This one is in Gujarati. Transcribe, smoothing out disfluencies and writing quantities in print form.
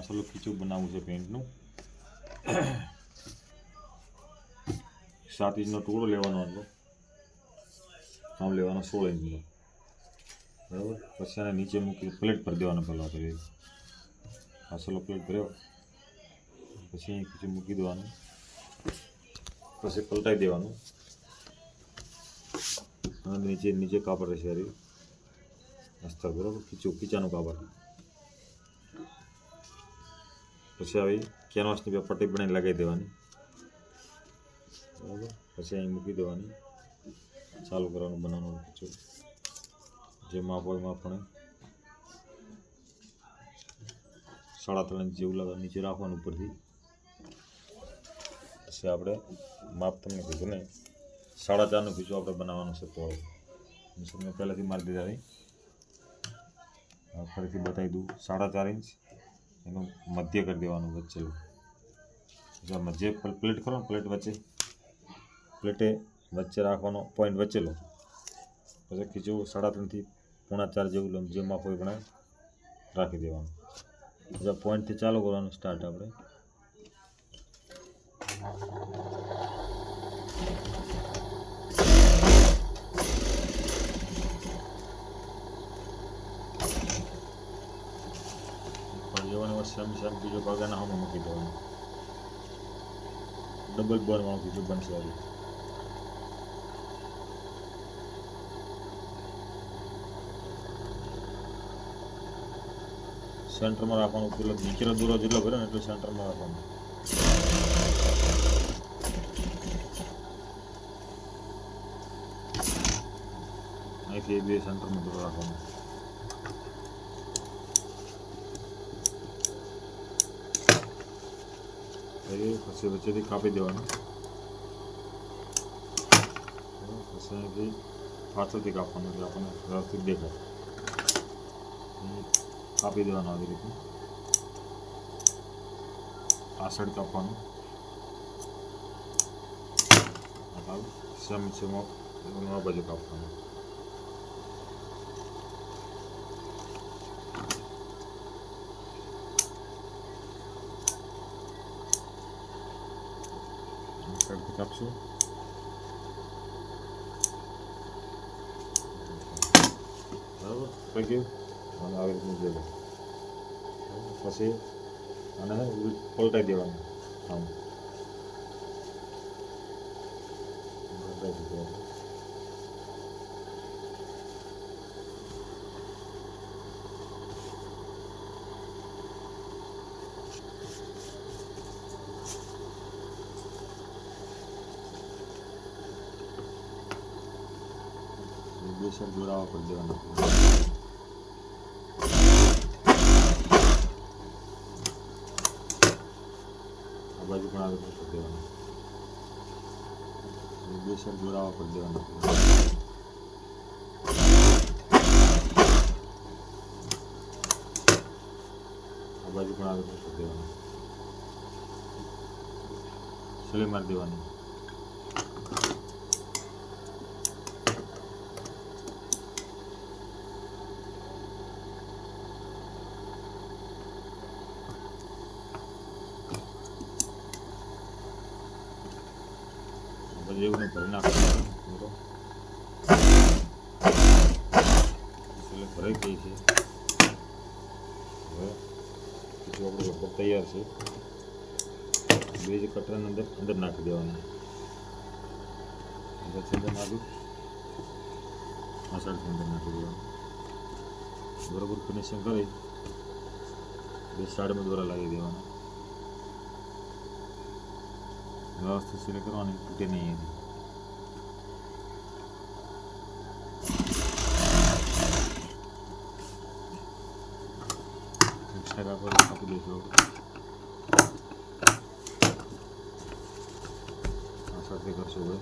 પાછળ ખીચું બનાવવું છે પેન્ટનું 7 ઇંચનો ટુકડો લેવાનો હતો, આમ લેવાનો 16 ઇંચનો, બરાબર. પછી આને નીચે મૂકી પ્લેટ પર દેવાનો, પહેલાં તો પાછળ પ્લેટ ભર્યો, પછી અહીં ખીચું મૂકી દેવાનું, પછી પલટાઈ દેવાનું, અને નીચે કાપડ રહેશે હારી અસ્તર, બરાબર. ખીચાનું કાપડ. પછી આવી કેનવાસની પટ્ટી બનાવીને લગાવી દેવાની, બરાબર. પછી અહીં મૂકી દેવાની, ચાલુ કરવાનું બનાવવાનું ખીચું, જે માપ હોય માપ પણ 3.5 ઇંચ જેવું લાગે નીચે રાખવાનું ઉપરથી. પછી આપણે માપ તમને કીધું ને 4.5નું ખીચું આપણે બનાવવાનું છે પહોળું. મેં પહેલાંથી મારી દીધા નહીં, ફરીથી બતાવી દઉં. 4.5 ઇંચ એનું મધ્ય કરી દેવાનું વચ્ચેલું, જે પ્લેટ કરો ને પ્લેટ વચ્ચે, પ્લેટે વચ્ચે રાખવાનો પોઈન્ટ વચ્ચેલો. પછી ખીચું 3.5 થી 3.25 જેવું જે માપ હોય પણ રાખી દેવાનું. પછી પોઈન્ટથી ચાલુ કરવાનું સ્ટાર્ટ આપણે. સેમ બીજો ભાગાના હામાં મૂકી દેવાનું, ડબલ બોલમાં બીજું બનશે. આવી સેન્ટરમાં રાખવાનું, પેલો નીચેનો દૂરો જેટલો ભર્યો ને એટલું સેન્ટરમાં રાખવાનું. અહીંથી 2 સેન્ટરમાં દૂરો રાખવાનું. પછી વચ્ચેથી કાપી દેવાનું, પછી અહીંથી પાછળથી કાપવાનું, એટલે આપણને વ્યવસ્થિત દેખાય. કાપી દેવાનું આવી રીતે, આ સાઈડ કાપવાનું, સેમ આ બાજુ કાપવાનું. સાઈડથી કાપશું, બરાબર. થઈ ગયું. અને આવી રીતનું જોયું. પછી આને પલટાઈ દેવાનું, આમ પલટાઈ દીધું. બેસર જોડાવા કરી દેવાના. આ બાજુ પણ આવી કરી દેવાનું, બેસર જોડાવા કરી દેવાના. આ બાજુ પણ આવી કરી દેવાનું, સળી મારી દેવાની. એવું ભરી નાખવાનું, એટલે ભરાઈ ગઈ છે. હવે બીજું આપણું રબર તૈયાર છે. બીજ કટરાની અંદર નાખી દેવાનું, અંદર નાખી મસાલાની અંદર નાખી દેવાનું. બરાબર ફિનિશિંગ કરી 2 સાઈડમાં દોરા લાગી દેવાના. વ્યવસ્થિત સિલાઈ કરવાની, તૂટે નહીં. એક્સ્ટ્રા કાપડ કાપી દઈશું. આ સાથે કરશું હવે.